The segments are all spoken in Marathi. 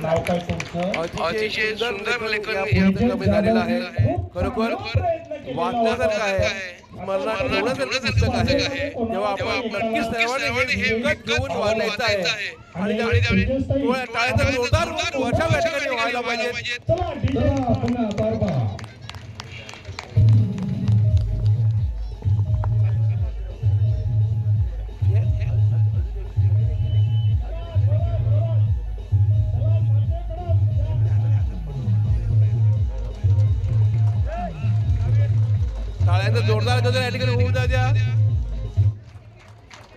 नाव काय तुमचं? अतिशय सुंदर लेखन यात कमी झालेलं आहे. खरोखर वाचण्यासारखं आहे, स्मरणात ठेवण्यासारखं पुस्तक आहे. तेव्हा आपण नक्कीच सर्वांनी हे विकत घेऊन वाचायचं आहे. आणि टाळ्याचा जोरदार वर्षा या ठिकाणी व्हायला पाहिजे. चला डीजेला पुन्हा बरोबर. टाळ्याचा जोरदार गजर या ठिकाणी होऊन द्या.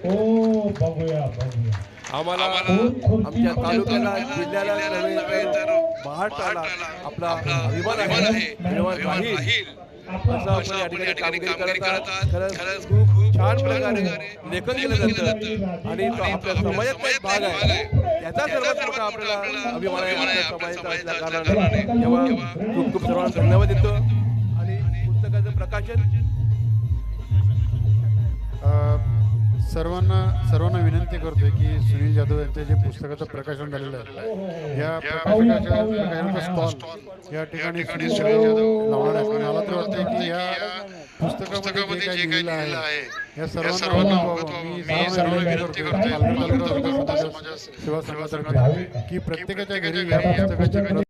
ओ बघूया बघूया. आम्हाला आमच्या तालुक्याला जिल्ह्याला महाराष्ट्राला आपला अभिमान आहे, अभिमान राहील असं आपण या ठिकाणी कामगिरी करत आहात. खरंच खूप छान प्रकारे लेखन केलं जातं आणि तो आपल्या समाजाचा एक भाग आहे. याचा सर्वात मोठा आपल्याला अभिमान आहे आपल्या समाजाचा असल्या कारणाने. तेव्हा खूप खूप सर्वांना धन्यवाद देतो. आणि पुस्तकाचं प्रकाशन सर्वांना विनंती करतोय की सुनील जाधव यांचं जे पुस्तकाचं प्रकाशन झालेलं आहे, या प्रकाशनाच्या स्टॉल या ठिकाणी सुनील जाधव लावणार आहेत. आणि मला तर वाटतं की या पुस्तकामध्ये जे काही लिहिलं आहे या सर्वांना मी सर्वांना विनंती करतोय सेवा संघातर्फे की प्रत्येकाच्या घरी या पुस्तकाची